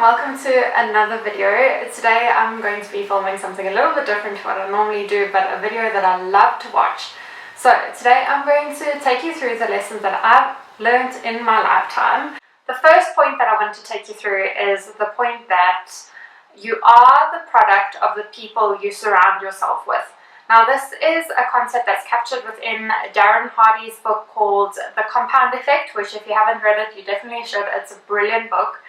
welcome to another video. Today I'm going to be filming something a little bit different to what I normally do, but a video that I love to watch. So today I'm going to take you through the lessons that I've learned in my lifetime. The first point that I want to take you through is the point that you are the product of the people you surround yourself with. Now this is a concept that's captured within Darren Hardy's book called The Compound Effect, which if you haven't read it, you definitely should. It's a brilliant book.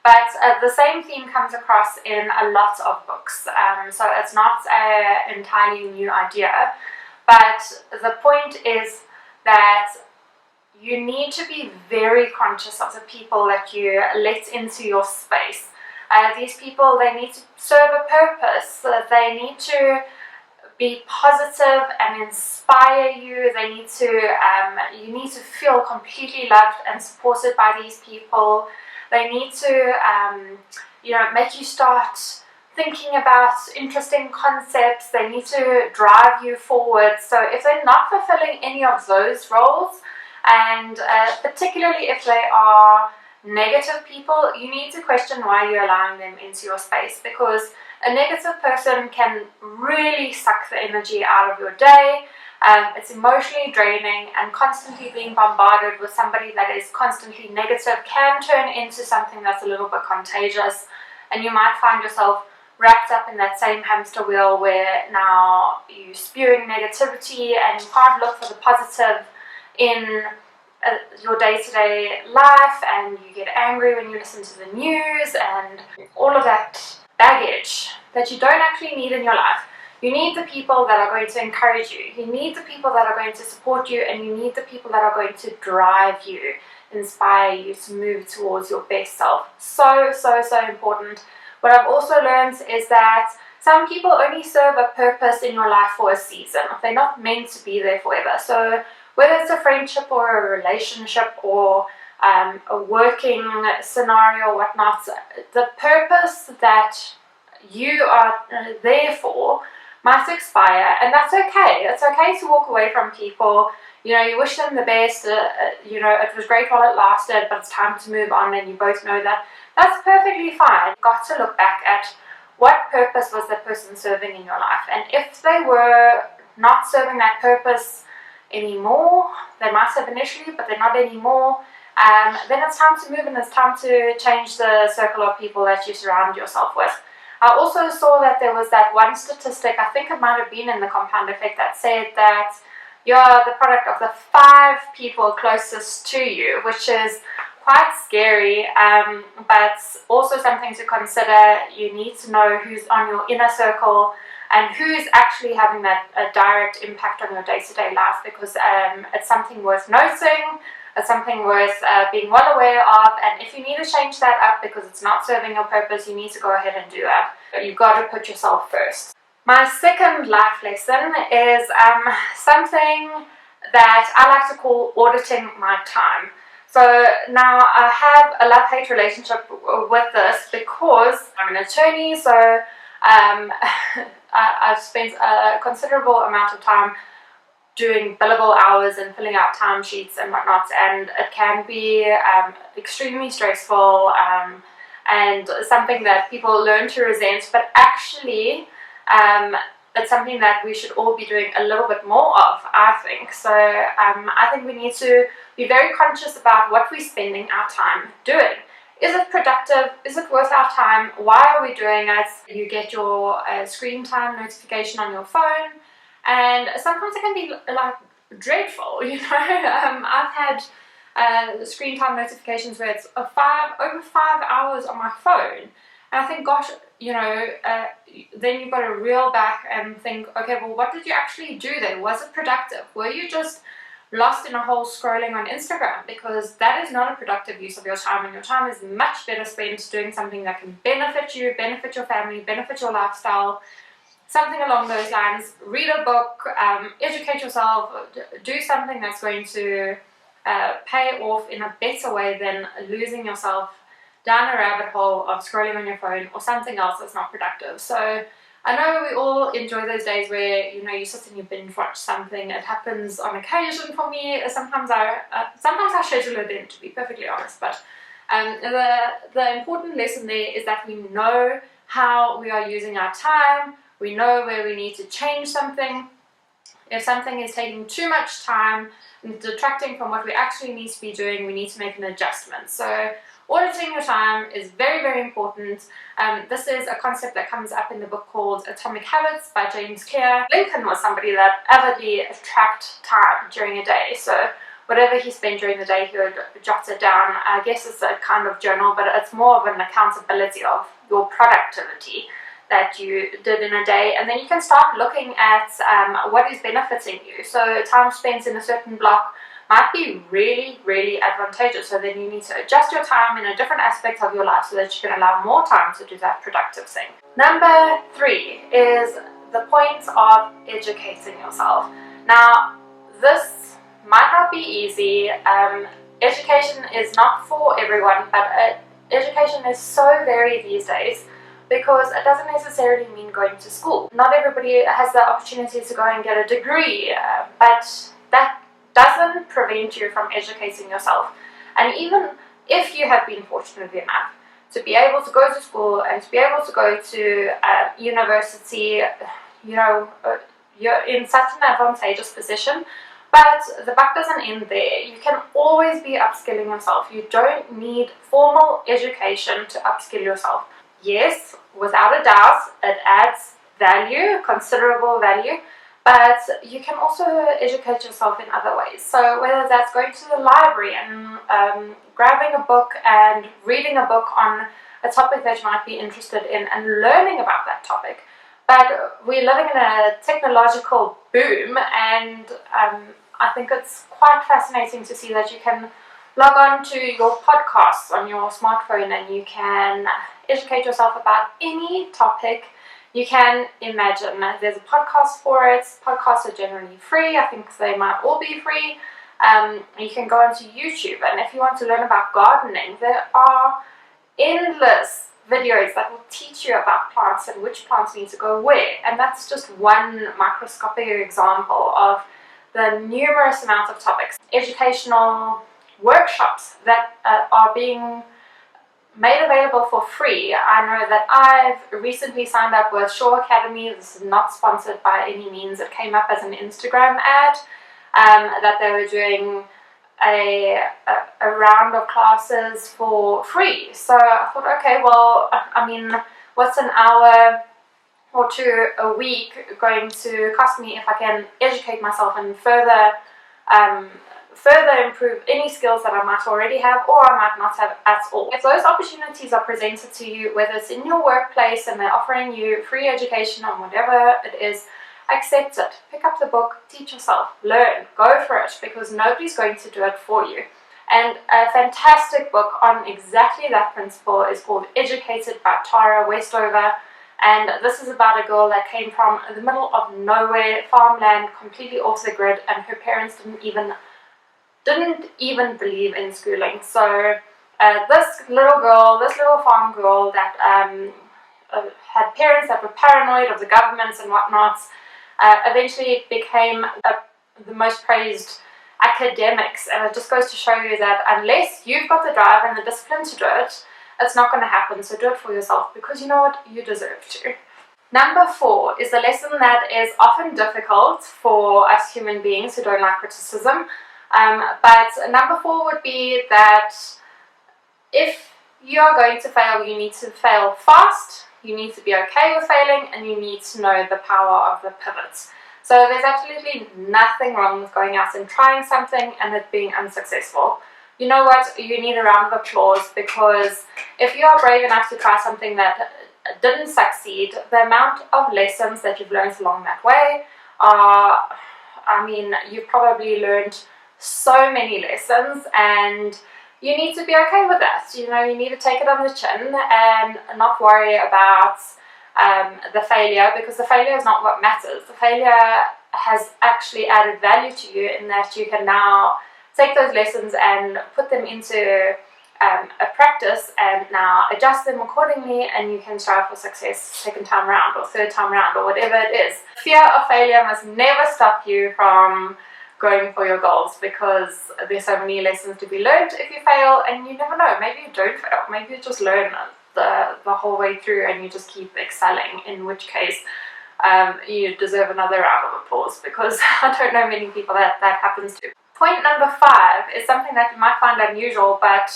But the same theme comes across in a lot of books, so it's not an entirely new idea. But the point is that you need to be very conscious of the people that you let into your space. These people, they need to serve a purpose. They need to be positive and inspire you. They need to, you need to feel completely loved and supported by these people. They need to, make you start thinking about interesting concepts. They need to drive you forward. So if they're not fulfilling any of those roles, and particularly if they are negative people, you need to question why you're allowing them into your space, because a negative person can really suck the energy out of your day. It's emotionally draining, and constantly being bombarded with somebody that is constantly negative can turn into something that's a little bit contagious, and you might find yourself wrapped up in that same hamster wheel where now you're spewing negativity and you can't look for the positive in your day-to-day life, and you get angry when you listen to the news and all of that baggage that you don't actually need in your life. You need the people that are going to encourage you. You need the people that are going to support you, and you need the people that are going to drive you, inspire you to move towards your best self. So important. What I've also learned is that some people only serve a purpose in your life for a season. They're not meant to be there forever. So whether it's a friendship or a relationship or a working scenario or whatnot, the purpose that you are there for might expire, and that's okay. It's okay to walk away from people. You wish them the best, it was great while it lasted, but it's time to move on, and you both know that. That's perfectly fine. You've got to look back at what purpose was that person serving in your life, and if they were not serving that purpose anymore, they might have initially, but they're not anymore, then it's time to move, and it's time to change the circle of people that you surround yourself with. I also saw that there was that one statistic, I think it might have been in the Compound Effect, that said that you're the product of the 5 people closest to you, which is quite scary, but also something to consider. You need to know who's on your inner circle and who's actually having that direct impact on your day-to-day life, because it's something worth noting. It's something worth being well aware of, and if you need to change that up because it's not serving your purpose, you need to go ahead and do that. But you've got to put yourself first. My second life lesson is something that I like to call auditing my time. So now I have a love-hate relationship with this because I'm an attorney, so I've spent a considerable amount of time doing billable hours and filling out timesheets and whatnot, and it can be extremely stressful and something that people learn to resent, but actually it's something that we should all be doing a little bit more of, I think. So I think we need to be very conscious about what we're spending our time doing. Is it productive? Is it worth our time? Why are we doing it? You get your screen time notification on your phone, and sometimes it can be like dreadful, I've had screen time notifications where it's over 5 hours on my phone, and I think, gosh, then you've got to reel back and think, okay, well, what did you actually do there? Was it productive? Were you just lost in a hole scrolling on Instagram? Because that is not a productive use of your time, and your time is much better spent doing something that can benefit you, benefit your family, benefit your lifestyle. Something along those lines. Read a book, educate yourself, do something that's going to pay off in a better way than losing yourself down a rabbit hole of scrolling on your phone or something else that's not productive. So I know we all enjoy those days where you sit and you binge watch something. It happens on occasion for me. Sometimes I schedule it in, to be perfectly honest, but The important lesson there is that we know how we are using our time, we know where we need to change something. If something is taking too much time and detracting from what we actually need to be doing, we need to make an adjustment. So auditing your time is very, very important. This is a concept that comes up in the book called Atomic Habits by James Clear. Lincoln was somebody that avidly tracked time during a day. So whatever he spent during the day, he would jot it down. I guess it's a kind of journal, but it's more of an accountability of your productivity that you did in a day, and then you can start looking at what is benefiting you. So time spent in a certain block might be really, really advantageous. So then you need to adjust your time in a different aspect of your life so that you can allow more time to do that productive thing. Number 3 is the point of educating yourself. Now, this might not be easy. Education is not for everyone, but education is so varied these days, because it doesn't necessarily mean going to school. Not everybody has the opportunity to go and get a degree, but that doesn't prevent you from educating yourself. And even if you have been fortunate enough to be able to go to school and to be able to go to university, you're in such an advantageous position. But the buck doesn't end there. You can always be upskilling yourself. You don't need formal education to upskill yourself. Yes, without a doubt, it adds value, considerable value, but you can also educate yourself in other ways. So whether that's going to the library and grabbing a book and reading a book on a topic that you might be interested in and learning about that topic. But we're living in a technological boom, and I think it's quite fascinating to see that you can log on to your podcasts on your smartphone and you can educate yourself about any topic you can imagine. There's a podcast for it. Podcasts are generally free. I think they might all be free. You can go onto YouTube, and if you want to learn about gardening, there are endless videos that will teach you about plants and which plants need to go where. And that's just one microscopic example of the numerous amounts of topics. Educational workshops that are being made available for free. I know that I've recently signed up with Shaw Academy. This is not sponsored by any means. It came up as an Instagram ad that they were doing a round of classes for free. So I thought, okay, well, I mean, what's an hour or two a week going to cost me if I can educate myself and further improve any skills that I might already have or I might not have at all. If those opportunities are presented to you, whether it's in your workplace and they're offering you free education on whatever it is, accept it. Pick up the book, teach yourself, learn, go for it, because nobody's going to do it for you. And a fantastic book on exactly that principle is called Educated by Tara Westover. And this is about a girl that came from the middle of nowhere, farmland, completely off the grid, and her parents didn't even believe in schooling. So this little farm girl that had parents that were paranoid of the governments and whatnot, eventually became the most praised academics. And it just goes to show you that unless you've got the drive and the discipline to do it, it's not going to happen. So do it for yourself, because you know what? You deserve to. Number 4 is a lesson that is often difficult for us human beings who don't like criticism. But number 4 would be that if you are going to fail, you need to fail fast, you need to be okay with failing, and you need to know the power of the pivots. So there's absolutely nothing wrong with going out and trying something and it being unsuccessful. You know what? You need a round of applause, because if you are brave enough to try something that didn't succeed, the amount of lessons that you've learned along that way are, I mean, you've probably learned so many lessons, and you need to be okay with that. You know, you need to take it on the chin and not worry about the failure, because the failure is not what matters. The failure has actually added value to you in that you can now take those lessons and put them into a practice and now adjust them accordingly, and you can strive for success second time round or third time round or whatever it is. Fear of failure must never stop you from going for your goals, because there's so many lessons to be learned if you fail, and you never know, maybe you don't fail, maybe you just learn the whole way through and you just keep excelling, in which case you deserve another round of applause, because I don't know many people that happens to. Point number 5 is something that you might find unusual, but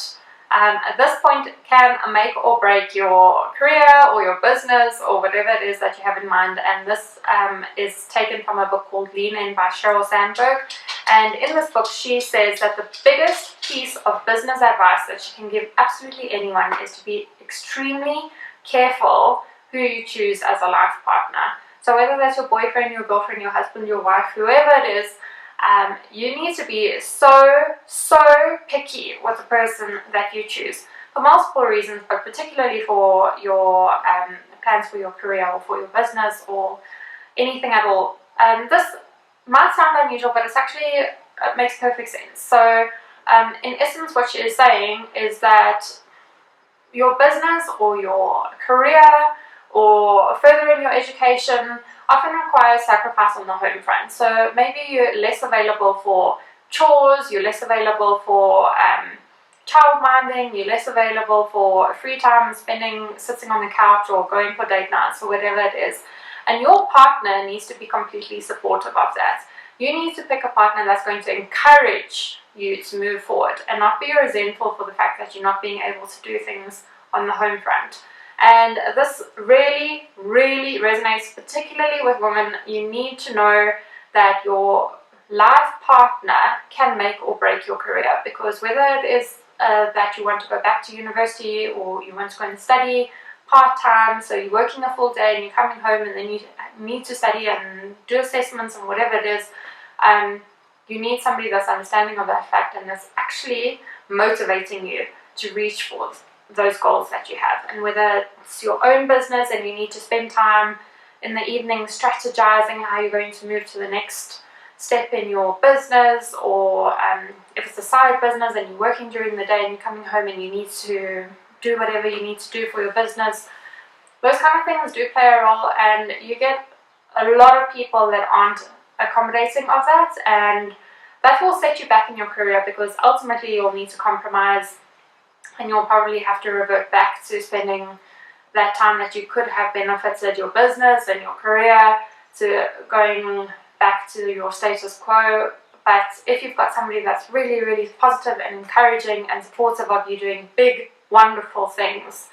at this point can make or break your career or your business or whatever it is that you have in mind. And this is taken from a book called Lean In by Sheryl Sandberg. And in this book she says that the biggest piece of business advice that she can give absolutely anyone is to be extremely careful who you choose as a life partner. So whether that's your boyfriend, your girlfriend, your husband, your wife, whoever it is, you need to be so picky with the person that you choose for multiple reasons, but particularly for your plans for your career or for your business or anything at all. This might sound unusual, but it makes perfect sense. So in essence, what she is saying is that your business or your career or further in your education often requires sacrifice on the home front. So maybe you're less available for chores, you're less available for child minding, you're less available for free time sitting on the couch or going for date nights or whatever it is. And your partner needs to be completely supportive of that. You need to pick a partner that's going to encourage you to move forward and not be resentful for the fact that you're not being able to do things on the home front. And this really resonates particularly with women. You need to know that your life partner can make or break your career, because whether it is that you want to go back to university or you want to go and study part-time, so you're working a full day and you're coming home and then you need to study and do assessments and whatever it is, you need somebody that's understanding of that fact and that's actually motivating you to reach for those goals that you have. And whether it's your own business and you need to spend time in the evening strategizing how you're going to move to the next step in your business, or if it's a side business and you're working during the day and you're coming home and you need to do whatever you need to do for your business, those kind of things do play a role, and you get a lot of people that aren't accommodating of that, and that will set you back in your career, because ultimately you'll need to compromise and you'll probably have to revert back to spending that time that you could have benefited your business and your career, to going back to your status quo. But if you've got somebody that's really positive and encouraging and supportive of you doing big, wonderful things,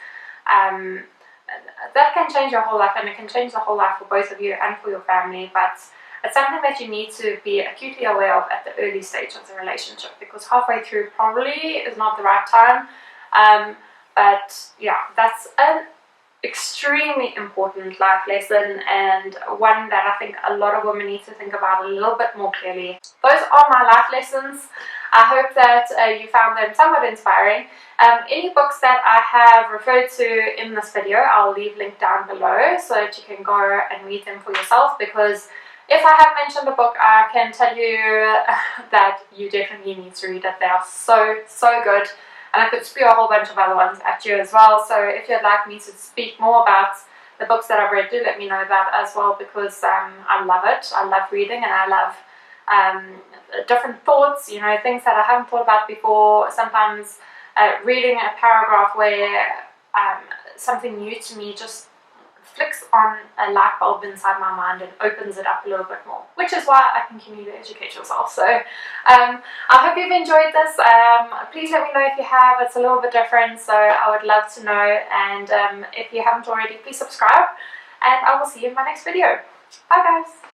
that can change your whole life, and it can change the whole life for both of you and for your family. But it's something that you need to be acutely aware of at the early stage of the relationship, because halfway through probably is not the right time. But yeah, that's an extremely important life lesson, and one that I think a lot of women need to think about a little bit more clearly. Those are my life lessons. I hope that you found them somewhat inspiring. Any books that I have referred to in this video, I'll leave linked down below so that you can go and read them for yourself, because if I have mentioned a book, I can tell you that you definitely need to read it. They are so good. And I could spew a whole bunch of other ones at you as well. So if you'd like me to speak more about the books that I've read, do let me know that as well, because I love it. I love reading, and I love different thoughts, things that I haven't thought about before. Sometimes reading a paragraph where something new to me just flicks on a light bulb inside my mind and opens it up a little bit more, which is why I continue to educate yourself. So I hope you've enjoyed this. Please let me know if you have. It's a little bit different, so I would love to know. And if you haven't already, please subscribe, and I will see you in my next video. Bye guys.